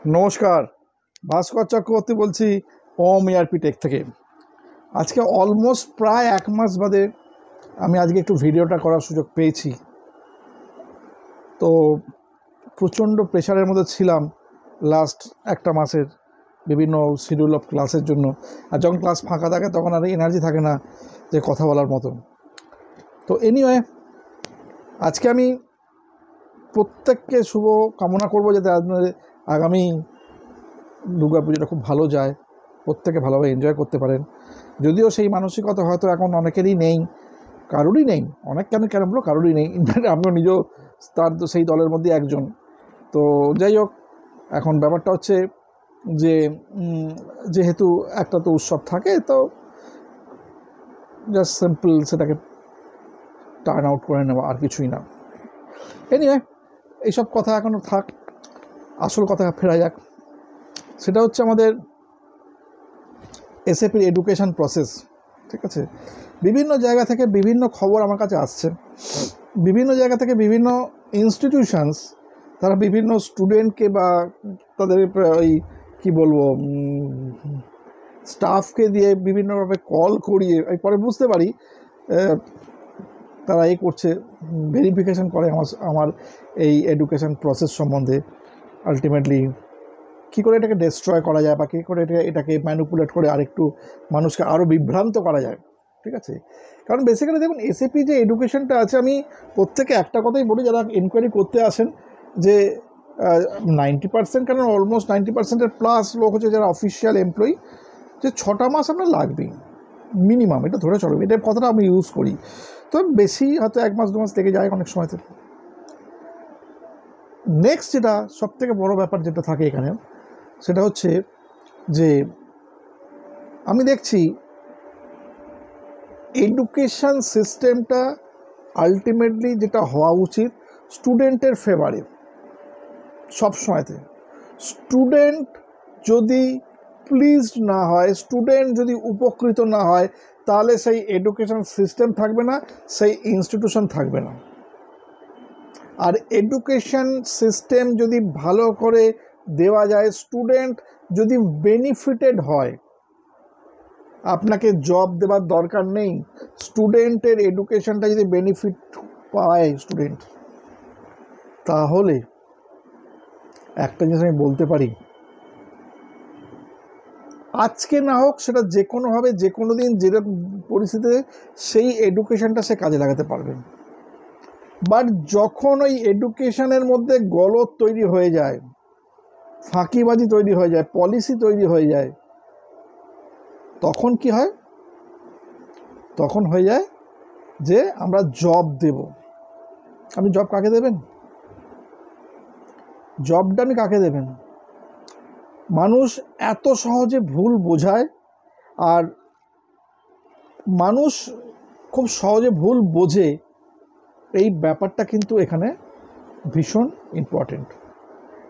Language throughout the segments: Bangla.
নমস্কার, ভাস্কর চক্রবর্তী বলছি ওম ERP টেক থেকে। আজকে অলমোস্ট প্রায় 1 মাস বাদে আমি আজকে একটু ভিডিওটা করার সুযোগ পেয়েছি। তো প্রচণ্ড প্রেশারের মধ্যে ছিলাম লাস্ট একটা মাসের বিভিন্ন শিডিউল অফ ক্লাসের জন্য। আর যখন ক্লাস ফাঁকা থাকে তখন আর এনার্জি থাকে না যে কথা বলার মতো। তো এনিওয়ে, আজকে আমি প্রত্যেককে শুভ কামনা করবো যাতে আপনাদের আগামী দুর্গা পুজোটা খুব ভালো যায়, প্রত্যেকে ভালোভাবে এনজয় করতে পারেন। যদিও সেই মানসিকতা হয়তো এখন অনেকেরই নেই, কারোরই নেই, অনেক কেন বলো কারোরই নেই। ইনফ্যাক্ট আমিও নিজেও তার সেই দলের মধ্যে একজন। তো যাই হোক, এখন ব্যাপারটা হচ্ছে যে যেহেতু একটা তো উৎসব থাকে, তো জাস্ট সিম্পল সেটাকে টার্ন আউট করে নেওয়া, আর কিছুই না। এনিওয়ে, এইসব কথা এখনও থাক, আসল কথা ফেরা যাক। সেটা হচ্ছে আমাদের SAPর এডুকেশন প্রসেস। ঠিক আছে, বিভিন্ন জায়গা থেকে বিভিন্ন খবর আমার কাছে আসছে, বিভিন্ন জায়গা থেকে বিভিন্ন ইনস্টিটিউশনস তারা বিভিন্ন স্টুডেন্টকে বা তাদের ওই কী বলবো স্টাফকে দিয়ে বিভিন্নভাবে কল করিয়ে পরে বুঝতে পারি তারা করছে, ভেরিফিকেশন করে আমার এই এডুকেশন প্রসেস সম্বন্ধে। আলটিমেটলি কী করে এটাকে ডেস্ট্রয় করা যায় বা কী করে এটাকে ম্যানিপুলেট করে আরেকটু মানুষকে আরও বিভ্রান্ত করা যায়। ঠিক আছে, কারণ বেসিক্যালি দেখুন SAP যে এডুকেশনটা আছে, আমি প্রত্যেকে একটা কথাই বলি যারা এনকোয়ারি করতে আসেন, যে 90%, কারণ অলমোস্ট 90%-এর প্লাস লোক হচ্ছে যারা অফিসিয়াল এমপ্লয়ি, যে 6টা মাস আপনার লাগবেই মিনিমাম, এটা ধরে চলবে, এটার কথাটা আমি ইউজ করি। তো বেশি হয়তো 1 মাস 2 মাস লেগে যায় অনেক সময়তে। নেক্সট যেটা সবথেকে বড় ব্যাপার যেটা থাকে এখানে, সেটা হচ্ছে যে আমি দেখছি এডুকেশন সিস্টেমটা আলটিমেটলি যেটা হওয়া উচিত স্টুডেন্টের ফেভারে সবসময়তে। স্টুডেন্ট যদি প্লিজড না হয়, স্টুডেন্ট যদি উপকৃত না হয়, তাহলে সেই এডুকেশন সিস্টেম থাকবে না, সেই ইনস্টিটিউশন থাকবে না। আর এডুকেশন সিস্টেম যদি ভালো করে দেওয়া যায়, স্টুডেন্ট যদি বেনিফিটেড হয়, আপনাকে জব দেওয়ার দরকার নেই, স্টুডেন্টের এডুকেশনটা যদি বেনিফিট পায় স্টুডেন্ট, তাহলে একটা জিনিস আমি বলতে পারি, আজকে না হোক সেটা যে কোনোভাবে যে কোনো দিন যেরকম পরিস্থিতিতে সেই এডুকেশনটা সে কাজে লাগাতে পারবে। বাট যখন ওই এডুকেশনের মধ্যে গলদ তৈরি হয়ে যায়, ফাঁকিবাজি তৈরি হয়ে যায়, পলিসি তৈরি হয়ে যায়, তখন কি হয়? তখন হয়ে যায় যে আমরা জব দেব। আপনি জব কাকে দেবেন? জবটা আপনি কাকে দেবেন? মানুষ এত সহজে ভুল বোঝায়, আর মানুষ খুব সহজে ভুল বোঝে, এই ব্যাপারটা কিন্তু এখানে ভীষণ ইম্পর্টেন্ট।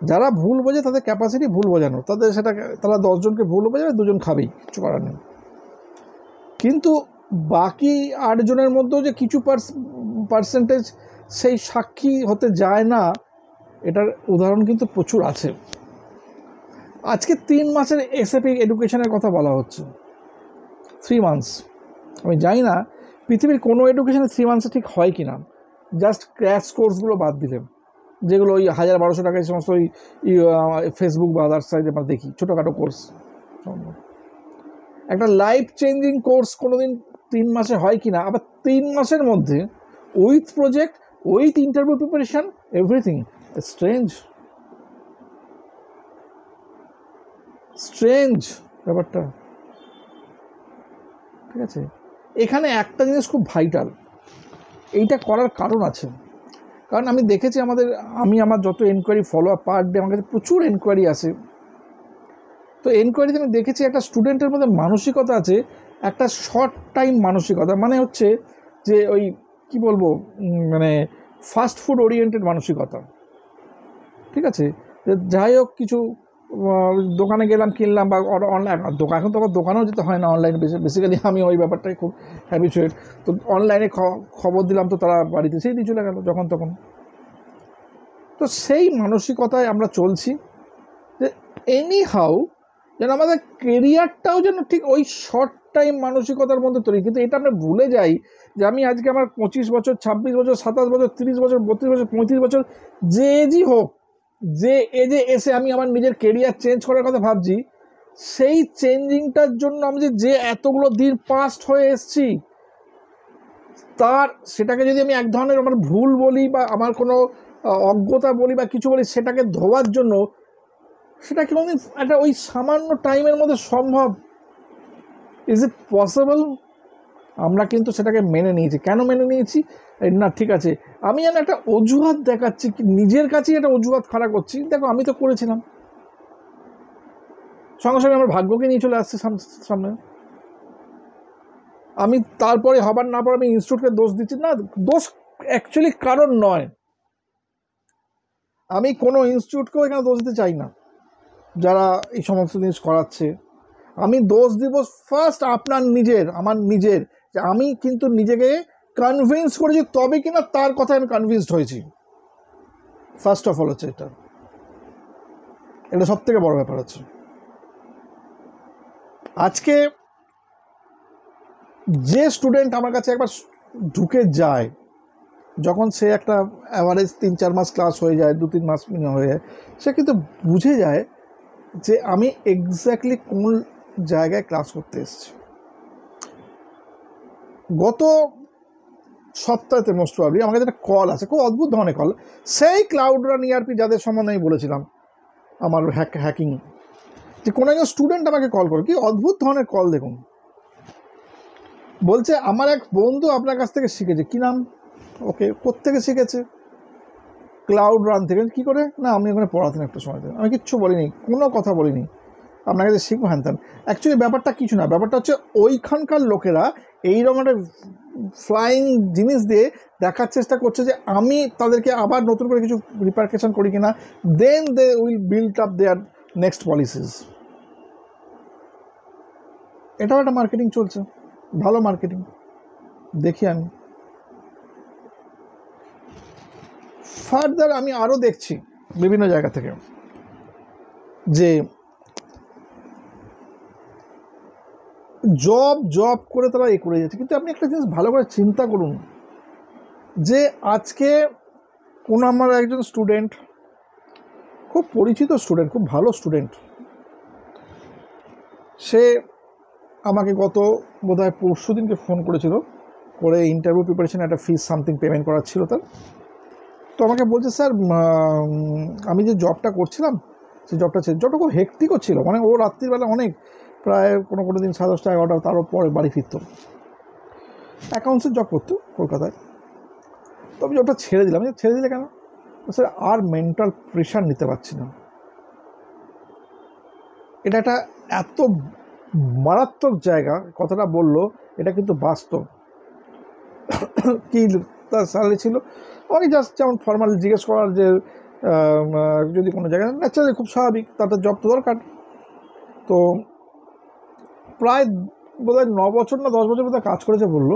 যারা ভুল বোঝে তাদের ক্যাপাসিটি ভুল বোঝানো, তারা 10 জনকে ভুল বোঝাবে, 2 জন খাবেই, কিছু করার নেই। কিন্তু বাকি 8 জনের মধ্যেও যে কিছু পার্সেন্টেজ সেই সাক্ষী হতে যায় না, এটার উদাহরণ কিন্তু প্রচুর আছে। আজকে 3 মাসের SAP এডুকেশনের কথা বলা হচ্ছে, 3 মান্থস। আমি জানি না পৃথিবীর কোনো এডুকেশনে 3 মান্থসে ঠিক হয় কি না, জাস্ট ক্র্যাশ কোর্সগুলো বাদ দিলেন, যেগুলো ওই 1000-1200 টাকায় সমস্ত ওই ফেসবুক বা আদার্স সাইটে আমরা দেখি ছোটোখাটো কোর্স। একটা লাইফ চেঞ্জিং কোর্স কোনোদিন 3 মাসে হয় কি না? আবার 3 মাসের মধ্যে with project, with interview preparation, everything. Strange ব্যাপারটা। ঠিক আছে, এখানে একটা জিনিস খুব ভাইটাল, এইটা করার কারণ আছে। কারণ আমি দেখেছি আমার যত enquiry follow up per day, আমার কাছে প্রচুর এনকোয়ারি আসে। তো এনকোয়ারিতে আমি দেখেছি একটা স্টুডেন্টের মধ্যে মানসিকতা আছে, একটা শর্ট টাইম মানসিকতা, মানে হচ্ছে যে ওই কি বলবো, মানে ফাস্ট ফুড ওরিয়েন্টেড মানসিকতা। ঠিক আছে, যাই হোক, কিছু দোকানে গেলাম, কিনলাম, বা অনলাইন এখন তো দোকানেও যেতে হয় না, অনলাইনে বেসিক্যালি আমি ওই ব্যাপারটাই খুব হ্যাবিচুয়েট। তো অনলাইনে খবর দিলাম, তো তারা বাড়িতে সেই দিয়ে চলে গেল যখন তখন। তো সেই মানসিকতায় আমরা চলছি, যে এনি হাউ যেন আমাদের কেরিয়ারটাও যেন ঠিক ওই শর্ট টাইম মানসিকতার মধ্যে তৈরি। কিন্তু এটা আমরা ভুলে যাই যে আমি আজকে আমার 25 বছর, 26 বছর, 27 বছর, 30 বছর, 32 বছর, 35 বছর, যে এজই হোক, যে এজে এসে আমি আমার নিজের কেরিয়ার চেঞ্জ করার কথা ভাবছি, সেই চেঞ্জিংটার জন্য আমি যে এতগুলো দিন পাস্ট হয়ে এসছি, তার সেটাকে যদি আমি এক ধরনের আমার ভুল বলি বা আমার কোনো অজ্ঞতা বলি বা কিছু বলি, সেটাকে ধোয়ার জন্য সেটা কি একটা ওই সামান্য টাইমের মধ্যে সম্ভব? Is it possible? আমরা কিন্তু সেটাকে মেনে নিয়েছি। কেন মেনে নিয়েছি? না ঠিক আছে, আমি যেন একটা অজুহাত দেখাচ্ছি, নিজের কাছেই একটা অজুহাত খাড়া করছি, দেখো আমি তো করেছিলাম। সঙ্গে সঙ্গে আমার ভাগ্যকে নিয়ে চলে আসছে সামনে। আমি তারপরে হবার না পর আমি ইনস্টিটিউটকে দোষ দিচ্ছি না, দোষ অ্যাকচুয়ালি কারণ নয়। আমি কোনো ইনস্টিটিউটকেও এখানে দোষ দিতে চাই না যারা এই সমস্ত জিনিস করাচ্ছে। আমি দোষ দিব ফার্স্ট আমার নিজের, যে আমি কিন্তু নিজেকে কনভিন্স করেছি, তবে কিনা তার কথায় আমি কনভিন্সড হয়েছি। ফার্স্ট অফ অল হচ্ছে এটা সব থেকে বড় ব্যাপার হচ্ছে। আজকে যে স্টুডেন্ট আমার কাছে একবার ঢুকে যায়, যখন সে একটা অ্যাভারেজ 3-4 মাস ক্লাস হয়ে যায়, 2-3 মাস হয়ে যায়, সে কিন্তু বুঝে যায় যে আমি এক্স্যাক্টলি কোন জায়গায় ক্লাস করতে এসেছি। গত সপ্তাহেতে মোস্ট প্রবাবলি আমার কাছে একটা কল আছে, খুব অদ্ভুত ধরনের কল, সেই ক্লাউড রান ERP যাদের সম্বন্ধে আমি বলেছিলাম আমার হ্যাকিং, যে কোনো একজন স্টুডেন্ট আমাকে কল করে, কি অদ্ভুত ধরনের কল দেখুন। বলছে আমার এক বন্ধু আপনার কাছ থেকে শিখেছে। কী নাম? ওকে, কোত্থেকে শিখেছে? ক্লাউড রান থেকে। কী করে? না আমি ওখানে পড়াতেন একটা সময়। আমি কিচ্ছু বলিনি, কোনো কথা বলিনি, আপনার কাছে শিখবো হ্যান ত্যান। অ্যাকচুয়ালি ব্যাপারটা কিছু না, ব্যাপারটা হচ্ছে ওইখানকার লোকেরা এইরকম একটা ফ্লাইং জিনিস দিয়ে দেখার চেষ্টা করছে যে আমি তাদেরকে আবার নতুন করে কিছু রিপারকেশন করি কিনা, then they will build up their next policies. এটাও একটা মার্কেটিং চলছে, ভালো মার্কেটিং দেখি আমি। ফার্দার আমি আরও দেখছি বিভিন্ন জায়গা থেকে যে জব করে তারা করে যাচ্ছে। কিন্তু আপনি একটা জিনিস ভালো করে চিন্তা করুন, যে আজকে কোনো আমার একজন স্টুডেন্ট, খুব পরিচিত স্টুডেন্ট, খুব ভালো স্টুডেন্ট, সে আমাকে গত বোধহয় পরশু দিনকে ফোন করেছিল, করে ইন্টারভিউ প্রিপারেশন একটা ফিস সামথিং পেমেন্ট করার ছিল তার। তো আমাকে বলছে স্যার আমি যে জবটা করছিলাম, সেই জবটা খুব হেক্টিকও ছিল, মানে ও রাত্রিবেলা অনেক, প্রায় কোনো দিন 10:30 11টা, তারও পরে বাড়ি ফিরত। অ্যাকাউন্টসের জব করতো কলকাতায়। তো আমি জবটা ছেড়ে দিলাম। ছেড়ে দিলে কেন? স্যার আর মেন্টাল প্রেশার নিতে পারছি না। এটা একটা এত মারাত্মক জায়গা, কথাটা বললো, এটা কিন্তু বাস্তব। কি তার স্যালারি ছিল, আমাকে জাস্ট যেমন ফর্মালি জিজ্ঞেস করার যে যদি কোনো জায়গায়, ন্যাচারালি খুব স্বাভাবিক, তাদের জব তো দরকার। তো প্রায় বোধহয় 9 বছর না 10 বছর বোধহয় কাজ করেছে বললো,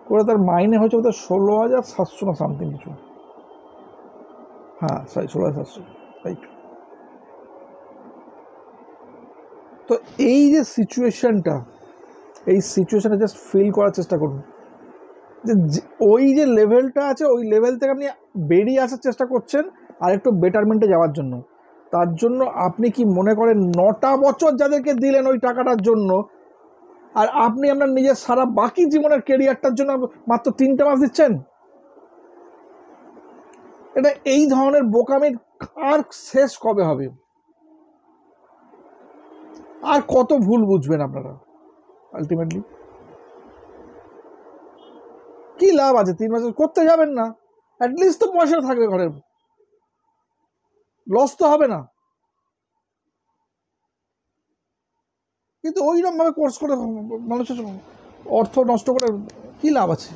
করে তার মাইনে হয়েছে বোধহয় 16,700 না সামথিং কিছু। হ্যাঁ 16,700, রাইট। তো এই যে সিচুয়েশনটা, এই সিচুয়েশানটা জাস্ট ফিল করার চেষ্টা করুন, যে ওই যে লেভেলটা আছে, ওই লেভেল থেকে আপনি বেরিয়ে আসার চেষ্টা করছেন আর একটু বেটারমেন্টে যাওয়ার জন্য। তার জন্য আপনি কি মনে করেন 9টা বছর যাদেরকে দিলেন ওই টাকাটার জন্য, আর আপনি আপনার নিজের সারা বাকি জীবনের কেরিয়ারটার জন্য মাত্র 3টে মাস দিচ্ছেন? এটা এই ধরনের বোকামির আর শেষ কবে হবে? আর কত ভুল বুঝবেন আপনারা? আলটিমেটলি কি লাভ আছে? 3 মাস করতে যাবেন না, অ্যাটলিস্ট তো পয়সা থাকবে ঘরে, লস তো হবে না। কিন্তু ওইরকমভাবে কোর্স করে মানুষের অর্থ নষ্ট করে কী লাভ আছে?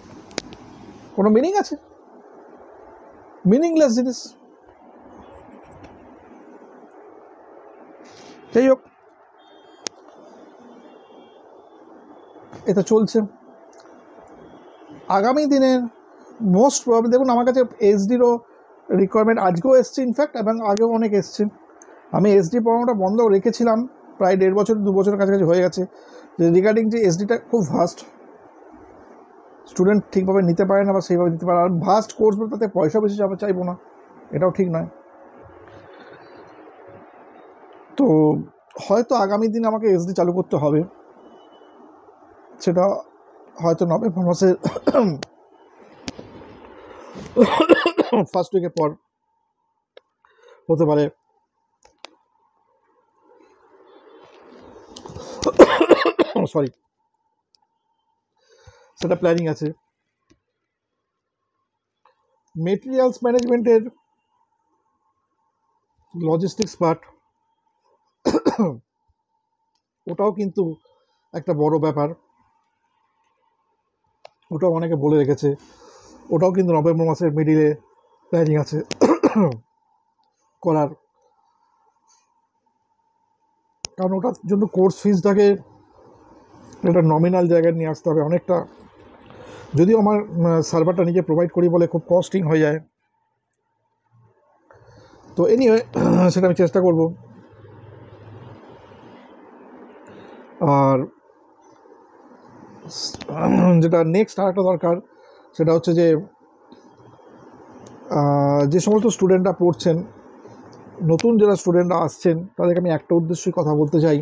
কোনো মিনিং আছে? মিনিংলেস জিনিস। যাই হোক, এটা চলছে। আগামী দিনের মোস্ট প্রবাবলি দেখুন, আমার কাছে এসডিরও রিকোয়ারমেন্ট আজকেও এসছে ইনফ্যাক্ট, এবং আগেও অনেক এসছে। আমি এসডি পড়ানোটা বন্ধ রেখেছিলাম প্রায় 1.5 বছর 2 বছরের কাছাকাছি হয়ে গেছে, যে রিগার্ডিং যে এসডিটা খুব ভাস্ট, স্টুডেন্ট ঠিকভাবে নিতে পারে না বা সেইভাবে নিতে পারে। আর ভাস্ট কোর্স বলে তাতে পয়সা বেশি চাইবো না, এটাও ঠিক নয়। তো হয়তো আগামী দিন আমাকে এসডি চালু করতে হবে, সেটা হয়তো নভেম্বর মাসের ফার্স্ট উইকের পর হতে পারে। সরি, সেটা প্ল্যানিং আছে। মেটেরিয়ালস ম্যানেজমেন্টের লজিস্টিক্স পার্ট, ওটাও কিন্তু একটা বড় ব্যাপার, ওটাও অনেকে বলে রেখেছে, ওটাও কিন্তু নভেম্বর মাসের মিডিলে প্ল্যানিং আছে করার। কারণ ওটার জন্য কোর্স ফিজটাকে একটা নমিনাল জায়গায় নিয়ে আসতে হবে অনেকটা, যদিও আমার সার্ভারটা নিজে প্রোভাইড করি বলে খুব কস্টিং হয়ে যায়। তো এনিওয়ে সেটা আমি চেষ্টা করব। আর যেটা নেক্সট আরেকটা দরকার, সেটা হচ্ছে যে যে সমস্ত স্টুডেন্টরা পড়ছেন, নতুন যারা স্টুডেন্টরা আসছেন, তাদেরকে আমি একটা উদ্দেশ্যই কথা বলতে চাই,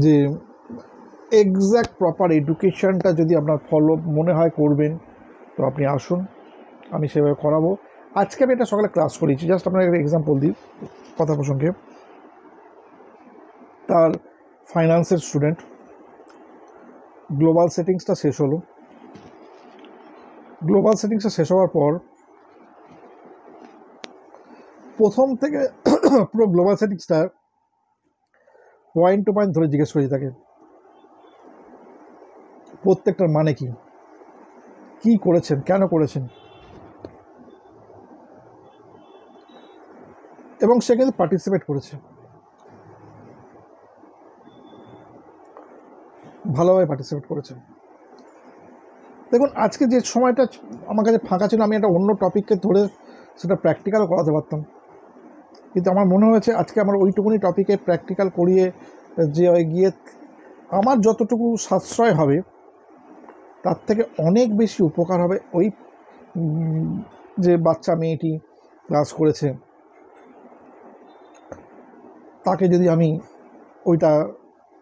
যে এক্স্যাক্ট প্রপার এডুকেশানটা যদি আপনার ফলো মনে হয় করবেন, তো আপনি আসুন, আমি সেভাবে করাবো। আজকে আমি এটা সকালে ক্লাস করিয়েছি, জাস্ট আপনার একটা এক্সাম্পল দিই কথা প্রসঙ্গে। তার ফাইন্যান্সের স্টুডেন্ট, গ্লোবাল সেটিংসটা শেষ হলো। গ্লোবাল সেটিংসটা শেষ হওয়ার পর প্রথম থেকে পুরো গ্লোবাল সেটিংসটা পয়েন্ট টু পয়েন্ট ধরে জিজ্ঞেস করেছি তাকে, প্রত্যেকটার মানে কি, কি করেছেন, কেন করেছেন, এবং সে কিন্তু পার্টিসিপেট করেছে, ভালোভাবে পার্টিসিপেট করেছে। দেখুন, আজকে যে সময়টা আমার কাছে ফাঁকা ছিল, আমি একটা অন্য টপিককে ধরে সেটা প্র্যাকটিক্যালও করাতে পারতাম, কিন্তু আমার মনে হয়েছে আজকে আমার ওইটুকুনি টপিকে প্র্যাকটিক্যাল করিয়ে যে গিয়ে আমার যতটুকু সাশ্রয় হবে তার থেকে অনেক বেশি উপকার হবে ওই যে বাচ্চা মেয়েটি ক্লাস করেছে, তাকে যদি আমি ওইটা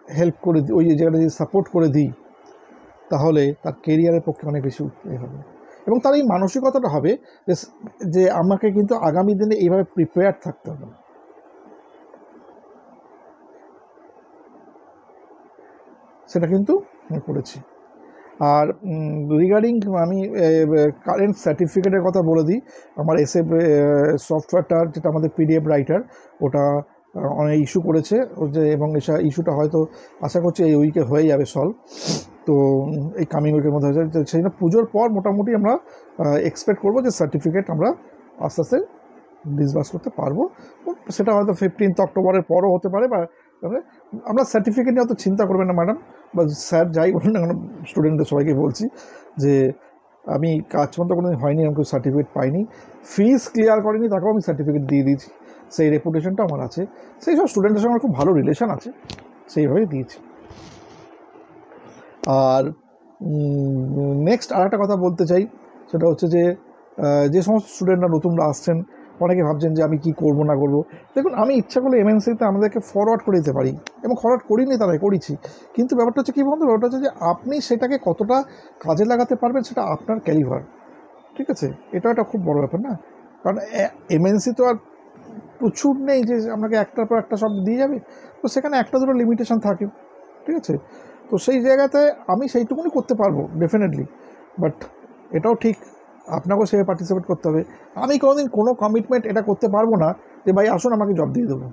হেল্প করে দিই, ওই জায়গাটা যদি সাপোর্ট করে দিই, তাহলে তার কেরিয়ারের পক্ষে অনেক বেশি হবে। এবং তার এই মানসিকতাটা হবে যে আমাকে কিন্তু আগামী দিনে এইভাবে প্রিপেয়ার থাকতে হবে। সেটা কিন্তু আমি করেছি। আর রিগার্ডিং আমি কারেন্ট সার্টিফিকেটের কথা বলে দিই, আমার এসএফ সফটওয়্যারটার যেটা আমাদের পিডিএফ রাইটার, ওটা অনেক ইস্যু করেছে যে, এবং ইস্যুটা হয়তো আশা করছি এই উইকে হয়ে যাবে সলভ। তো এই কামিং উইকের মধ্যে হয়েছে, সেই জন্য পুজোর পর মোটামুটি আমরা এক্সপেক্ট করবো যে সার্টিফিকেট আমরা আস্তে আস্তে ডিসবার্স করতে পারবো। সেটা হয়তো 15 অক্টোবরের পরও হতে পারে, বা আমরা সার্টিফিকেট নিয়ে অত চিন্তা করবেন না ম্যাডাম বা স্যার, যাই বলুন না কেন, স্টুডেন্টদের সবাইকে বলছি যে আমি কাজ মতো কোনো দিন হয়নি, আমি কোনো সার্টিফিকেট পাইনি, ফিস ক্লিয়ার করেনি, তাকেও আমি সার্টিফিকেট দিয়ে দিয়েছি, সেই রেপুটেশনটা আমার আছে, সেই সব স্টুডেন্টের সঙ্গে আমার খুব ভালো রিলেশান আছে, সেইভাবেই দিয়েছি। আর নেক্সট আর একটা কথা বলতে চাই, সেটা হচ্ছে যে সমস্ত স্টুডেন্টরা নতুনরা আসছেন, অনেকে ভাবছেন যে আমি কি করব না করব। দেখুন, আমি ইচ্ছা করলে এমএনসিতে আমাদেরকে ফরওয়ার্ড করে দিতে পারি, এবং ফরওয়ার্ড করিনি তারাই করেছি, কিন্তু ব্যাপারটা হচ্ছে কী বন্ধু, ব্যাপারটা হচ্ছে যে আপনি সেটাকে কতটা কাজে লাগাতে পারবেন সেটা আপনার ক্যালিভার, ঠিক আছে? এটা একটা খুব বড় ব্যাপার না, কারণ এমএনসি তো আর প্রচুর নেই যে আপনাকে একটার পর একটা শব্দ দিয়ে যাবে, তো সেখানে একটা দুটো লিমিটেশন থাকে, ঠিক আছে? তো সেই জায়গাতে আমি সেইটুকুনি করতে পারবো ডেফিনেটলি, বাট এটাও ঠিক আপনাকেও সেভাবে পার্টিসিপেট করতে হবে। আমি কোনোদিন কোনো কমিটমেন্ট এটা করতে পারবো না যে ভাই আসুন আমাকে জব দিয়ে দেবো,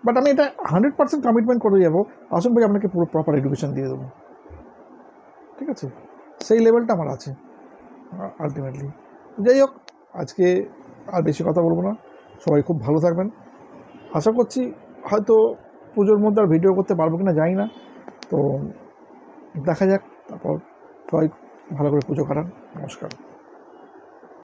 বাট আমি এটা 100% কমিটমেন্ট করে যাবো, আসুন ভাই আপনাকে পুরো প্রপার এডুকেশন দিয়ে দেবো, ঠিক আছে? সেই লেভেলটা আমার আছে আলটিমেটলি। যাই হোক, আজকে আর বেশি কথা বলবো না, সবাই খুব ভালো থাকবেন। আশা করছি হয়তো পুজোর মধ্যে আর ভিডিও করতে পারবো কিনা জানি না, তো দেখা যাক, তারপর সবাই ভালো করে পুজো কাটান। নমস্কার।